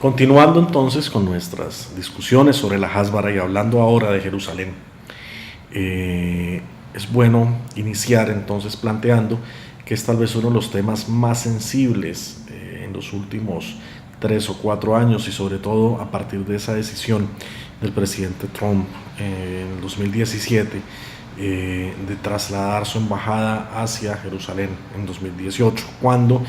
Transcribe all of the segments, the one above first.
Continuando entonces con nuestras discusiones sobre la Hasbara y hablando ahora de Jerusalén, es bueno iniciar entonces planteando que es tal vez uno de los temas más sensibles en los últimos 3 o 4 años, y sobre todo a partir de esa decisión del presidente Trump en el 2017 de trasladar su embajada hacia Jerusalén en 2018, cuando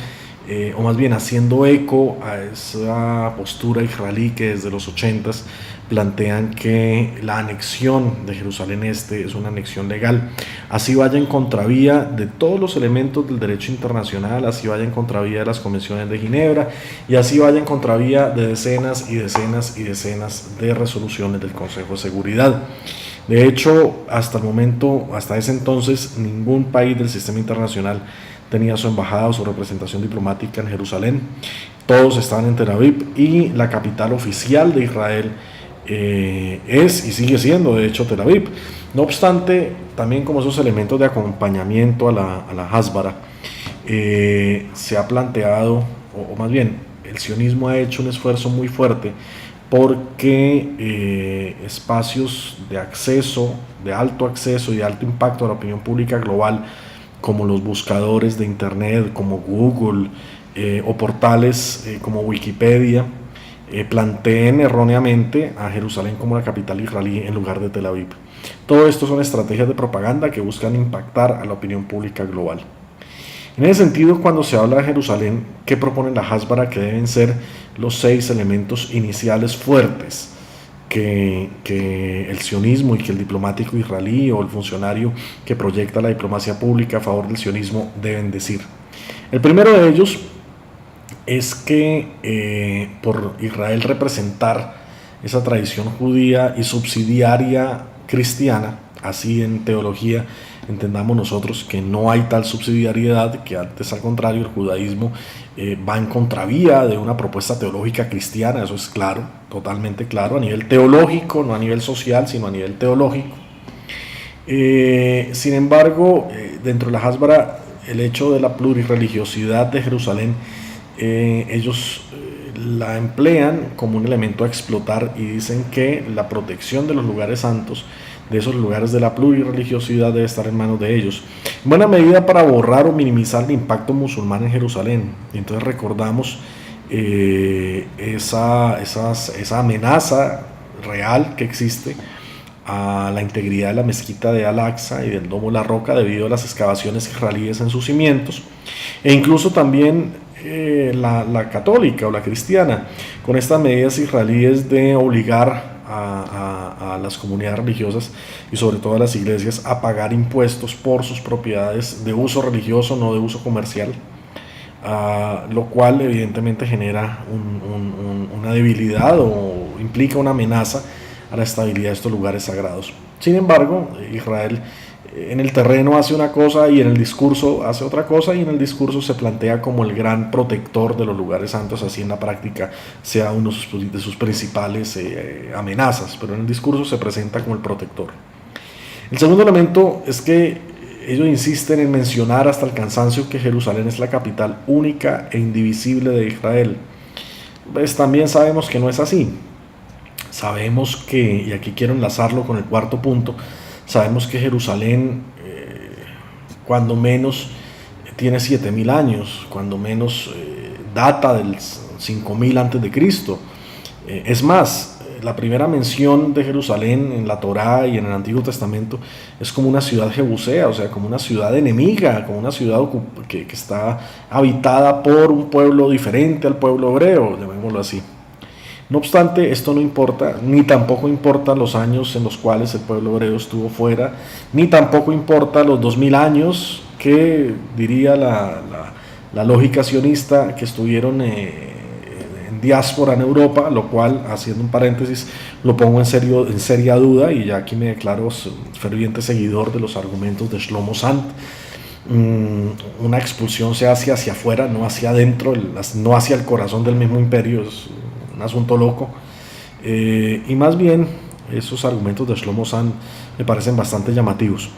o más bien haciendo eco a esa postura israelí que desde los 80s plantean que la anexión de Jerusalén Este es una anexión legal, así vaya en contravía de todos los elementos del derecho internacional, así vaya en contravía de las convenciones de Ginebra y así vaya en contravía de decenas y decenas y decenas de resoluciones del Consejo de Seguridad. De hecho, hasta el momento, hasta ese entonces, ningún país del sistema internacional tenía su embajada o su representación diplomática en Jerusalén. Todos estaban en Tel Aviv, y la capital oficial de Israel es y sigue siendo de hecho Tel Aviv. No obstante, también como esos elementos de acompañamiento a la Hasbara, se ha planteado, o más bien el sionismo ha hecho un esfuerzo muy fuerte porque espacios de acceso, de alto acceso y de alto impacto a la opinión pública global, como los buscadores de internet, como Google, o portales como Wikipedia, planteen erróneamente a Jerusalén como la capital israelí en lugar de Tel Aviv. Todo esto son estrategias de propaganda que buscan impactar a la opinión pública global. En ese sentido, cuando se habla de Jerusalén, ¿qué propone la Hasbara que deben ser los 6 elementos iniciales fuertes que el sionismo y que el diplomático israelí o el funcionario que proyecta la diplomacia pública a favor del sionismo deben decir? El primero de ellos es que por Israel representar esa tradición judía y subsidiaria cristiana, así en teología entendamos nosotros que no hay tal subsidiariedad, que antes al contrario el judaísmo va en contravía de una propuesta teológica cristiana, eso es claro, totalmente claro, a nivel teológico, no a nivel social, sino a nivel teológico. Sin embargo, dentro de la Hasbara, el hecho de la plurireligiosidad de Jerusalén, ellos la emplean como un elemento a explotar y dicen que la protección de los lugares santos, de esos lugares de la plurireligiosidad, debe estar en manos de ellos, en buena medida para borrar o minimizar el impacto musulmán en Jerusalén. Y entonces recordamos esa amenaza real que existe a la integridad de la mezquita de Al-Aqsa y del Domo de la Roca debido a las excavaciones israelíes en sus cimientos, e incluso también la católica o la cristiana, con estas medidas israelíes de obligar a las comunidades religiosas y sobre todo a las iglesias a pagar impuestos por sus propiedades de uso religioso, no de uso comercial, lo cual evidentemente genera una debilidad o implica una amenaza a la estabilidad de estos lugares sagrados. Sin embargo, Israel en el terreno hace una cosa y en el discurso hace otra cosa, y en el discurso se plantea como el gran protector de los lugares santos, así en la práctica sea uno de sus principales amenazas, pero en el discurso se presenta como el protector. El segundo elemento es que ellos insisten en mencionar hasta el cansancio que Jerusalén es la capital única e indivisible de Israel. Pues también sabemos que no es así. Sabemos que, y aquí quiero enlazarlo con el cuarto punto, sabemos que Jerusalén, cuando menos, tiene 7.000 años, cuando menos data del 5.000 antes de Cristo. Es más, la primera mención de Jerusalén en la Torá y en el Antiguo Testamento es como una ciudad jebusea, o sea, como una ciudad enemiga, como una ciudad que está habitada por un pueblo diferente al pueblo hebreo, llamémoslo así. No obstante, esto no importa, ni tampoco importan los años en los cuales el pueblo hebreo estuvo fuera, ni tampoco importa los 2000 años que diría la lógica sionista que estuvieron en diáspora en Europa, lo cual, haciendo un paréntesis, lo pongo en seria duda, y ya aquí me declaro ferviente seguidor de los argumentos de Shlomo Sant. Una expulsión se hace hacia afuera, no hacia adentro, no hacia el corazón del mismo imperio, es un asunto loco, y más bien esos argumentos de Shlomo Sant me parecen bastante llamativos,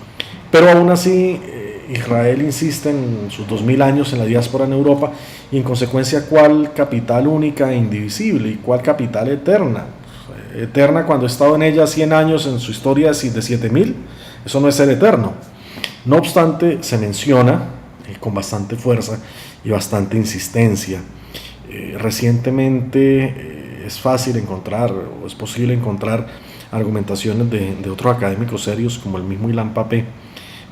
pero aún así Israel insiste en sus 2000 años en la diáspora en Europa y en consecuencia cuál capital única e indivisible y cuál capital eterna. Eterna cuando ha estado en ella 100 años en su historia de 7000, eso no es ser eterno. No obstante, se menciona con bastante fuerza y bastante insistencia. Recientemente es fácil encontrar, o es posible encontrar argumentaciones de otros académicos serios como el mismo Ilan Pappé,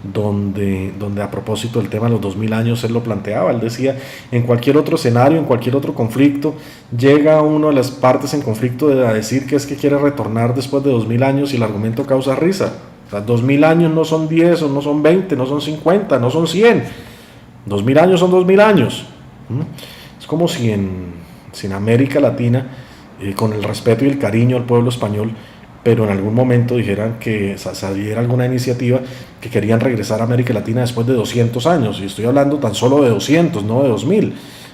donde a propósito del tema de los 2000 años él lo planteaba. Él decía, en cualquier otro escenario, en cualquier otro conflicto, llega uno de las partes en conflicto a decir que es que quiere retornar después de 2000 años y el argumento causa risa. O sea, 2000 años no son 10, o no son 20, no son 50, no son 100. 2000 años son 2000 años. Es como si en América Latina, con el respeto y el cariño al pueblo español, pero en algún momento dijeran que saliera alguna iniciativa que querían regresar a América Latina después de 200 años, y estoy hablando tan solo de 200, no de 2000.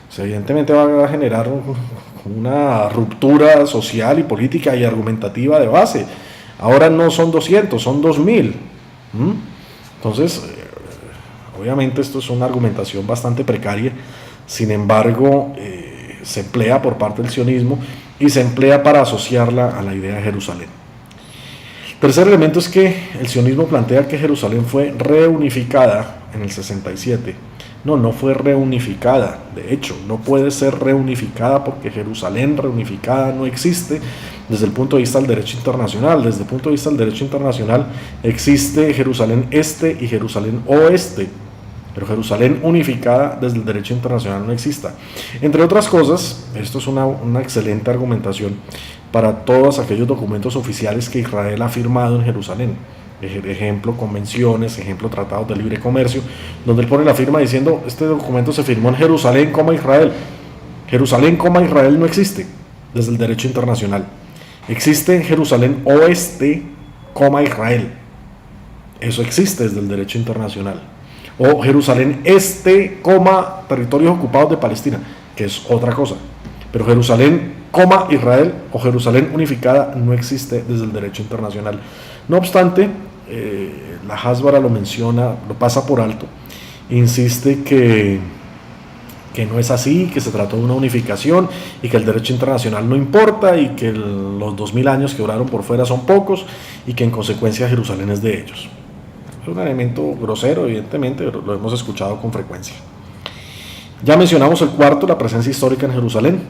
O sea, evidentemente va a generar una ruptura social y política y argumentativa de base. Ahora no son 200, son 2000. Entonces, obviamente esto es una argumentación bastante precaria, sin embargo, se emplea por parte del sionismo y se emplea para asociarla a la idea de Jerusalén. Tercer elemento es que el sionismo plantea que Jerusalén fue reunificada en el 67. No fue reunificada. De hecho, no puede ser reunificada porque Jerusalén reunificada no existe desde el punto de vista del derecho internacional. Desde el punto de vista del derecho internacional existe Jerusalén Este y Jerusalén Oeste, pero Jerusalén unificada desde el derecho internacional no existe. Entre otras cosas, esto es una excelente argumentación para todos aquellos documentos oficiales que Israel ha firmado en Jerusalén. Ejemplo, convenciones, ejemplo, tratados de libre comercio, donde él pone la firma diciendo, este documento se firmó en Jerusalén, Israel. Jerusalén, Israel no existe desde el derecho internacional. Existe Jerusalén Oeste, Israel. Eso existe desde el derecho internacional. O Jerusalén Este, territorios ocupados de Palestina, que es otra cosa. Pero Jerusalén, Israel o Jerusalén unificada no existe desde el derecho internacional. No obstante, la Hasbara lo menciona, lo pasa por alto, insiste que no es así, que se trató de una unificación y que el derecho internacional no importa y que los 2000 años que duraron por fuera son pocos y que en consecuencia Jerusalén es de ellos. Es un elemento grosero, evidentemente, pero lo hemos escuchado con frecuencia. Ya mencionamos el cuarto, la presencia histórica en Jerusalén.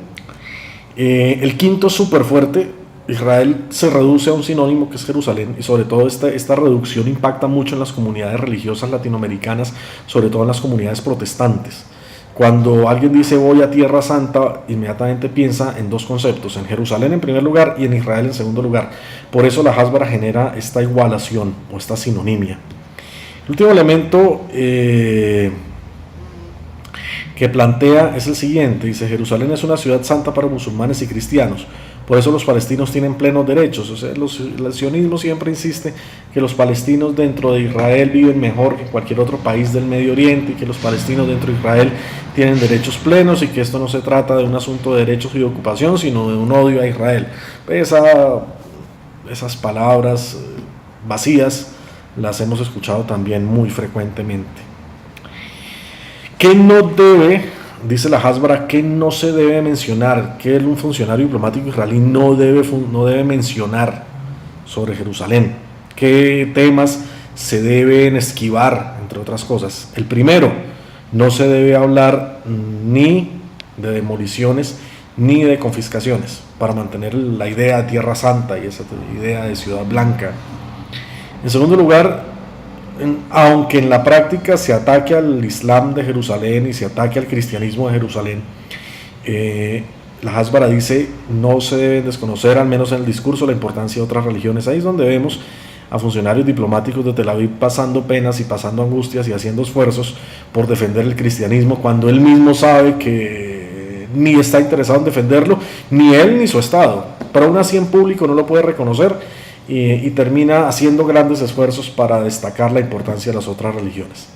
El quinto, súper fuerte, Israel se reduce a un sinónimo que es Jerusalén, y sobre todo esta reducción impacta mucho en las comunidades religiosas latinoamericanas, sobre todo en las comunidades protestantes. Cuando alguien dice voy a Tierra Santa, inmediatamente piensa en dos conceptos, en Jerusalén en primer lugar y en Israel en segundo lugar. Por eso la Hasbara genera esta igualación o esta sinonimia. El último elemento que plantea es el siguiente, dice: Jerusalén es una ciudad santa para musulmanes y cristianos, por eso los palestinos tienen plenos derechos. O sea, el sionismo siempre insiste que los palestinos dentro de Israel viven mejor que cualquier otro país del Medio Oriente y que los palestinos dentro de Israel tienen derechos plenos y que esto no se trata de un asunto de derechos y de ocupación, sino de un odio a Israel. Esas palabras vacías las hemos escuchado también muy frecuentemente. ¿Qué no debe, dice la Hasbara, qué no se debe mencionar, qué un funcionario diplomático israelí no debe mencionar sobre Jerusalén? ¿Qué temas se deben esquivar, entre otras cosas? El primero, no se debe hablar ni de demoliciones ni de confiscaciones, para mantener la idea de Tierra Santa y esa idea de Ciudad Blanca. En segundo lugar, aunque en la práctica se ataque al Islam de Jerusalén y se ataque al cristianismo de Jerusalén, la Hasbara dice no se debe desconocer, al menos en el discurso, la importancia de otras religiones. Ahí es donde vemos a funcionarios diplomáticos de Tel Aviv pasando penas y pasando angustias y haciendo esfuerzos por defender el cristianismo, cuando él mismo sabe que ni está interesado en defenderlo, ni él ni su Estado, pero aún así en público no lo puede reconocer. Y termina haciendo grandes esfuerzos para destacar la importancia de las otras religiones.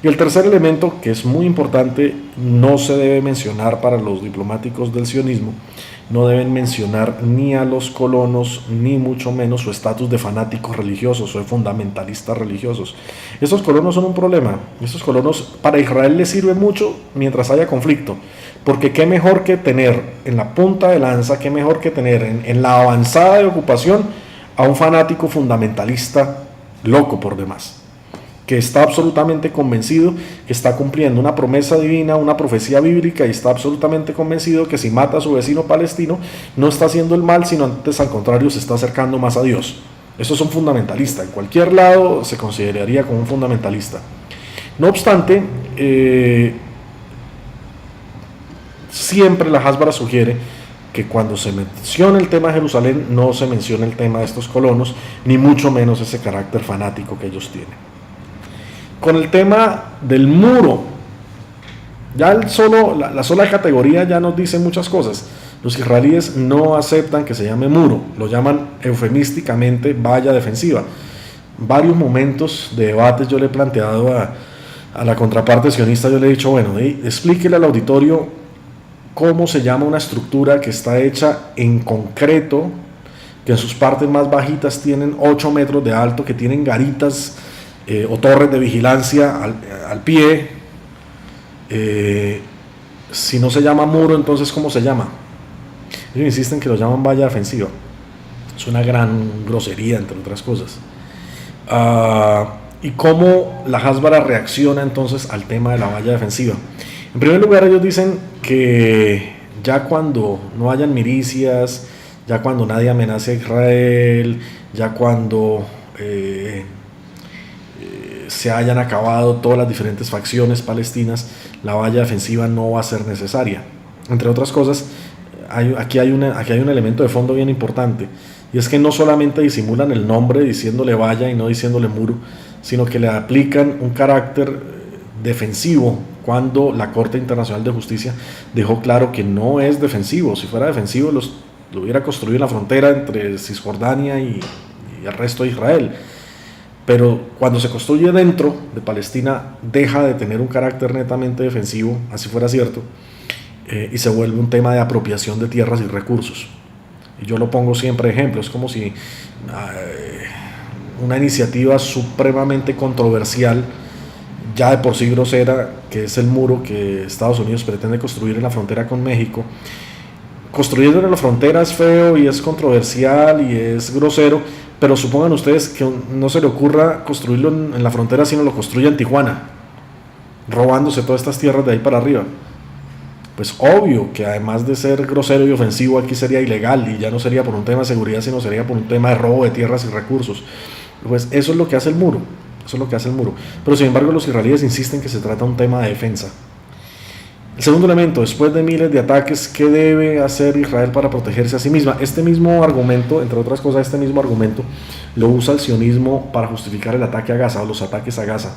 Y el tercer elemento, que es muy importante, no se debe mencionar para los diplomáticos del sionismo, no deben mencionar ni a los colonos, ni mucho menos su estatus de fanáticos religiosos o de fundamentalistas religiosos. Estos colonos son un problema. Estos colonos para Israel les sirven mucho mientras haya conflicto, porque qué mejor que tener en la punta de lanza, qué mejor que tener en la avanzada de ocupación a un fanático fundamentalista loco por demás, que está absolutamente convencido que está cumpliendo una promesa divina, una profecía bíblica, y está absolutamente convencido que si mata a su vecino palestino no está haciendo el mal, sino antes al contrario se está acercando más a Dios. Eso es un fundamentalista. En cualquier lado se consideraría como un fundamentalista. No obstante, siempre la Hasbara sugiere que cuando se menciona el tema de Jerusalén no se menciona el tema de estos colonos, ni mucho menos ese carácter fanático que ellos tienen. Con el tema del muro, ya la sola categoría ya nos dice muchas cosas. Los israelíes no aceptan que se llame muro, lo llaman eufemísticamente valla defensiva. Varios momentos de debates yo le he planteado a la contraparte sionista, yo le he dicho, bueno, explíquele al auditorio cómo se llama una estructura que está hecha en concreto, que en sus partes más bajitas tienen 8 metros de alto, que tienen garitas o torres de vigilancia al pie. Si no se llama muro, entonces ¿cómo se llama? Ellos insisten que lo llaman valla defensiva. Es una gran grosería, entre otras cosas. ¿Y cómo la Hasbara reacciona entonces al tema de la valla defensiva? En primer lugar, ellos dicen que ya cuando no hayan milicias, ya cuando nadie amenace a Israel, ya cuando se hayan acabado todas las diferentes facciones palestinas, la valla defensiva no va a ser necesaria. Entre otras cosas, aquí hay un elemento de fondo bien importante, y es que no solamente disimulan el nombre diciéndole valla y no diciéndole muro, sino que le aplican un carácter defensivo, cuando la Corte Internacional de Justicia dejó claro que no es defensivo. Si fuera defensivo, lo hubiera construido en la frontera entre Cisjordania y el resto de Israel. Pero cuando se construye dentro de Palestina, deja de tener un carácter netamente defensivo, así fuera cierto, y se vuelve un tema de apropiación de tierras y recursos. Y yo lo pongo siempre de ejemplo. Es como si una iniciativa supremamente controversial, ya de por sí grosera, que es el muro que Estados Unidos pretende construir en la frontera con México. Construirlo en la frontera es feo y es controversial y es grosero, pero supongan ustedes que no se le ocurra construirlo en la frontera, sino lo construye en Tijuana, robándose todas estas tierras de ahí para arriba. Pues obvio que además de ser grosero y ofensivo, aquí sería ilegal, y ya no sería por un tema de seguridad, sino sería por un tema de robo de tierras y recursos. Pues eso es lo que hace el muro. Eso es lo que hace el muro. Pero sin embargo los israelíes insisten que se trata de un tema de defensa. El segundo elemento, después de miles de ataques, ¿qué debe hacer Israel para protegerse a sí misma? Este mismo argumento, entre otras cosas, lo usa el sionismo para justificar el ataque a Gaza, o los ataques a Gaza.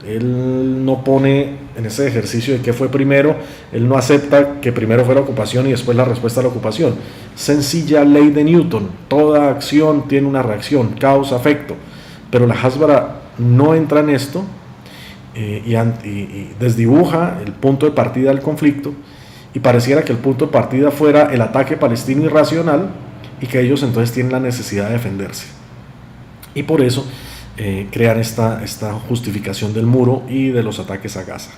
Él no pone en ese ejercicio de qué fue primero, él no acepta que primero fue la ocupación y después la respuesta a la ocupación. Sencilla ley de Newton, toda acción tiene una reacción, causa-efecto. Pero la Hasbara no entra en esto y desdibuja el punto de partida del conflicto, y pareciera que el punto de partida fuera el ataque palestino irracional, y que ellos entonces tienen la necesidad de defenderse. Y por eso crean esta justificación del muro y de los ataques a Gaza.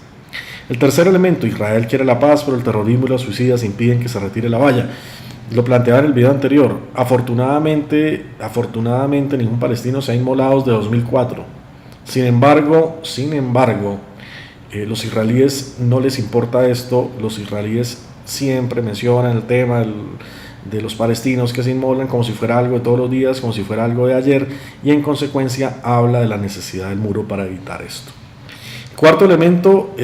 El tercer elemento, Israel quiere la paz, pero el terrorismo y los suicidas impiden que se retire la valla. Lo planteaba en el video anterior. Afortunadamente ningún palestino se ha inmolado desde 2004. Sin embargo, los israelíes no les importa esto. Los israelíes siempre mencionan el tema de los palestinos que se inmolan como si fuera algo de todos los días, como si fuera algo de ayer, y en consecuencia habla de la necesidad del muro para evitar esto. Cuarto elemento,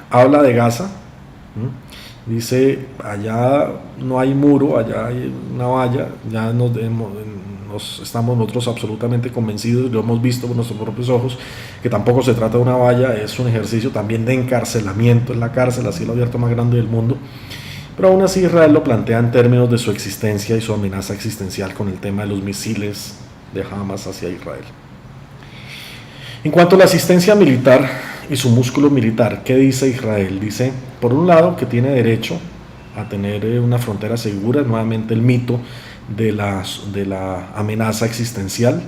habla de Gaza. Dice, allá no hay muro, allá hay una valla. Ya estamos nosotros absolutamente convencidos, lo hemos visto con nuestros propios ojos, que tampoco se trata de una valla, es un ejercicio también de encarcelamiento en la cárcel, a cielo abierto más grande del mundo. Pero aún así Israel lo plantea en términos de su existencia y su amenaza existencial con el tema de los misiles de Hamas hacia Israel. En cuanto a la asistencia militar y su músculo militar, ¿qué dice Israel? Dice, por un lado, que tiene derecho a tener una frontera segura, nuevamente el mito de la amenaza existencial.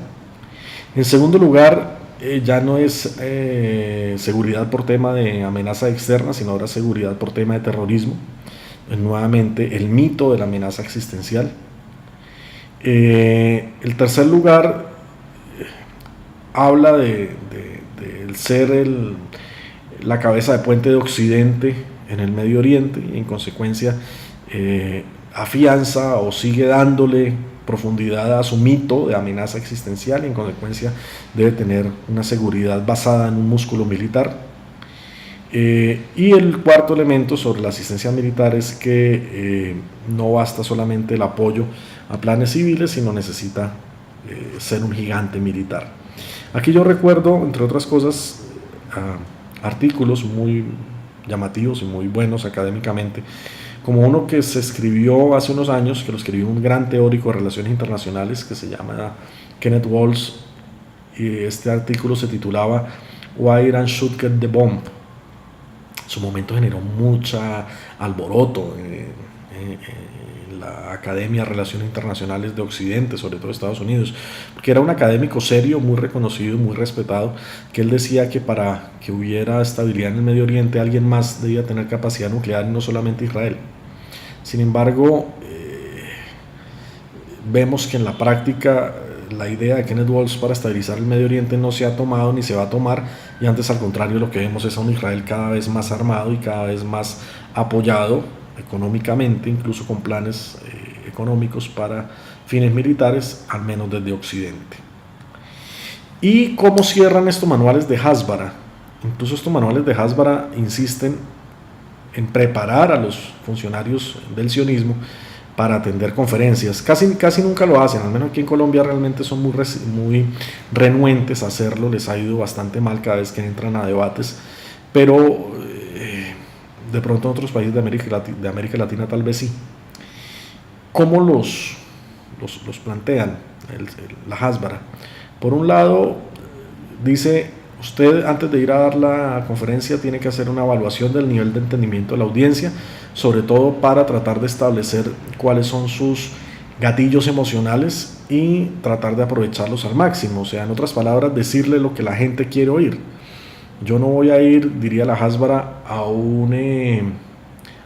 En segundo lugar, ya no es seguridad por tema de amenaza externa, sino ahora seguridad por tema de terrorismo. Nuevamente el mito de la amenaza existencial. El tercer lugar habla de ser la cabeza de puente de Occidente en el Medio Oriente, y en consecuencia afianza o sigue dándole profundidad a su mito de amenaza existencial, y en consecuencia debe tener una seguridad basada en un músculo militar. Y el cuarto elemento sobre la asistencia militar es que no basta solamente el apoyo a planes civiles, sino necesita ser un gigante militar. Aquí yo recuerdo, entre otras cosas, artículos muy llamativos y muy buenos académicamente, como uno que se escribió hace unos años, que lo escribió un gran teórico de relaciones internacionales que se llama Kenneth Waltz, y este artículo se titulaba Why Iran Should Get the Bomb. En su momento generó mucha alboroto en la Academia de Relaciones Internacionales de Occidente, sobre todo Estados Unidos, porque era un académico serio, muy reconocido, muy respetado, que él decía que para que hubiera estabilidad en el Medio Oriente alguien más debía tener capacidad nuclear, y no solamente Israel. Sin embargo, vemos que en la práctica la idea de Kenneth Waltz para estabilizar el Medio Oriente no se ha tomado ni se va a tomar, y antes, al contrario, lo que vemos es a un Israel cada vez más armado y cada vez más apoyado económicamente, incluso con planes económicos para fines militares, al menos desde Occidente. ¿Y cómo cierran estos manuales de Hasbara? Incluso estos manuales de Hasbara insisten en preparar a los funcionarios del sionismo para atender conferencias. Casi nunca lo hacen, al menos aquí en Colombia realmente son muy renuentes a hacerlo, les ha ido bastante mal cada vez que entran a debates, pero de pronto en otros países de América Latina tal vez sí. ¿Cómo los plantean la Hasbara? Por un lado, dice: usted, antes de ir a dar la conferencia, tiene que hacer una evaluación del nivel de entendimiento de la audiencia, sobre todo para tratar de establecer cuáles son sus gatillos emocionales y tratar de aprovecharlos al máximo. O sea, en otras palabras, decirle lo que la gente quiere oír. Yo no voy a ir, diría la Hasbara, a un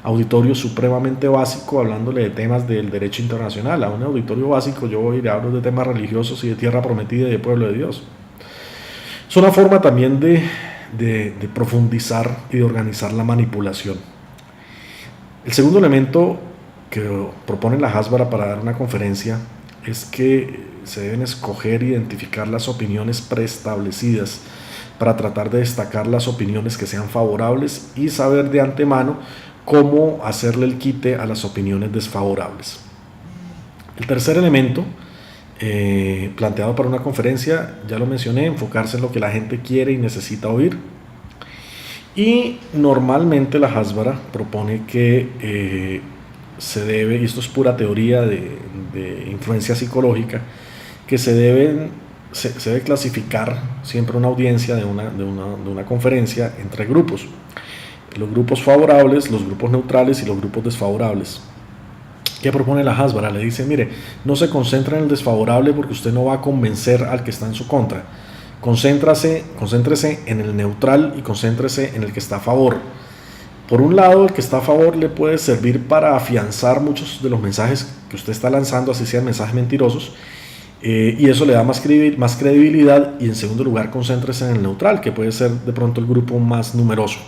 auditorio supremamente básico hablándole de temas del derecho internacional. A un auditorio básico yo voy a ir a hablar de temas religiosos y de tierra prometida y de pueblo de Dios. Es una forma también de profundizar y de organizar la manipulación. El segundo elemento que propone la Hasbara para dar una conferencia es que se deben escoger e identificar las opiniones preestablecidas para tratar de destacar las opiniones que sean favorables y saber de antemano cómo hacerle el quite a las opiniones desfavorables. El tercer elemento planteado para una conferencia, ya lo mencioné, enfocarse en lo que la gente quiere y necesita oír. Y normalmente la Hasbara propone que se debe, y esto es pura teoría de influencia psicológica, que se debe clasificar siempre una audiencia de una conferencia entre grupos: los grupos favorables, los grupos neutrales y los grupos desfavorables. ¿Qué propone la Hasbara? Le dice: mire, no se concentre en el desfavorable porque usted no va a convencer al que está en su contra. Concéntrese en el neutral y concéntrese en el que está a favor. Por un lado, el que está a favor le puede servir para afianzar muchos de los mensajes que usted está lanzando, así sean mensajes mentirosos, y eso le da más credibilidad. Y en segundo lugar, concéntrese en el neutral, que puede ser de pronto el grupo más numeroso.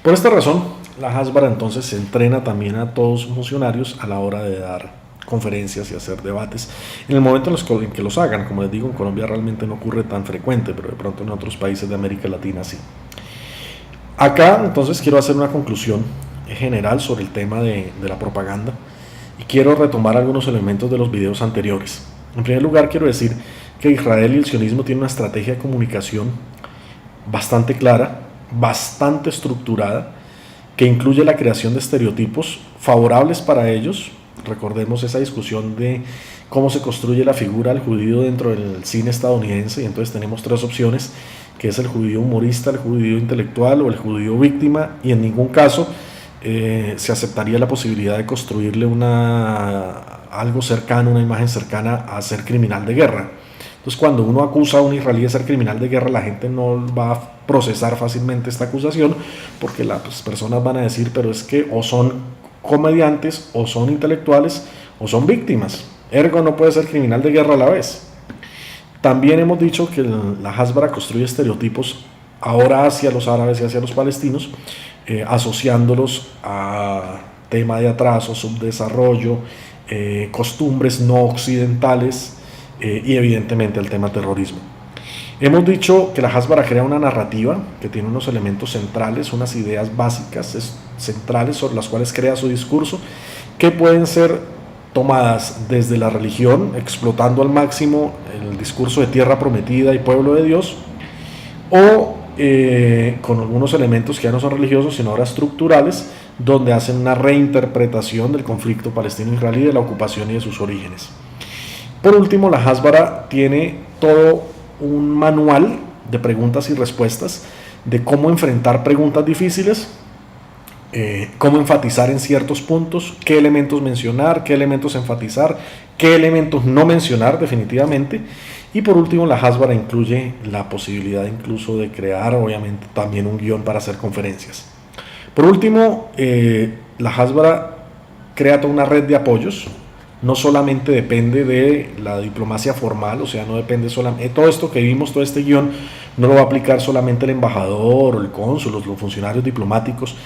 Por esta razón, la Hasbara entonces se entrena también a todos sus funcionarios a la hora de dar conferencias y hacer debates, en el momento en que los hagan. Como les digo, en Colombia realmente no ocurre tan frecuente, pero de pronto en otros países de América Latina sí. Acá entonces quiero hacer una conclusión general sobre el tema de la propaganda, y quiero retomar algunos elementos de los videos anteriores. En primer lugar, quiero decir que Israel y el sionismo tienen una estrategia de comunicación bastante clara, bastante estructurada, que incluye la creación de estereotipos favorables para ellos. Recordemos esa discusión de cómo se construye la figura del judío dentro del cine estadounidense, y entonces tenemos tres opciones, que es el judío humorista, el judío intelectual o el judío víctima, y en ningún caso se aceptaría la posibilidad de construirle algo cercano, una imagen cercana a ser criminal de guerra. Entonces, cuando uno acusa a un israelí de ser criminal de guerra, la gente no va a procesar fácilmente esta acusación, porque las personas van a decir, pero es que o son comediantes, o son intelectuales, o son víctimas. Ergo no puede ser criminal de guerra a la vez. También hemos dicho que la Hasbara construye estereotipos ahora hacia los árabes y hacia los palestinos, asociándolos a tema de atraso, subdesarrollo, costumbres no occidentales, y evidentemente el tema terrorismo. Hemos dicho que la Hasbara crea una narrativa que tiene unos elementos centrales, unas ideas básicas centrales sobre las cuales crea su discurso, que pueden ser tomadas desde la religión, explotando al máximo el discurso de tierra prometida y pueblo de Dios, o con algunos elementos que ya no son religiosos, sino ahora estructurales, donde hacen una reinterpretación del conflicto palestino-israelí, de la ocupación y de sus orígenes. Por último, la Hasbara tiene todo un manual de preguntas y respuestas de cómo enfrentar preguntas difíciles, cómo enfatizar en ciertos puntos, qué elementos mencionar, qué elementos enfatizar, qué elementos no mencionar definitivamente. Y por último, la Hasbara incluye la posibilidad incluso de crear, obviamente, también un guión para hacer conferencias. Por último, la Hasbara crea toda una red de apoyos. No solamente depende de la diplomacia formal, o sea, no depende solamente, todo esto que vimos, todo este guión, no lo va a aplicar solamente el embajador o el cónsul, los funcionarios diplomáticos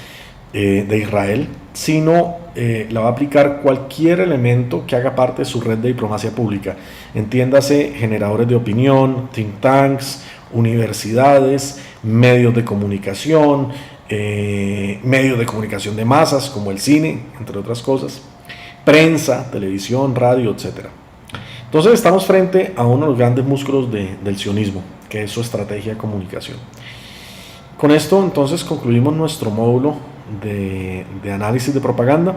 de Israel, sino la va a aplicar cualquier elemento que haga parte de su red de diplomacia pública. Entiéndase, generadores de opinión, think tanks, universidades, medios de comunicación de masas como el cine, entre otras cosas, prensa, televisión, radio, etc. Entonces estamos frente a uno de los grandes músculos del sionismo, que es su estrategia de comunicación. Con esto entonces concluimos nuestro módulo de análisis de propaganda,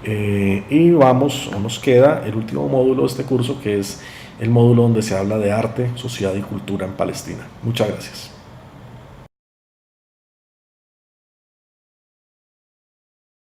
y nos queda el último módulo de este curso, que es el módulo donde se habla de arte, sociedad y cultura en Palestina. Muchas gracias.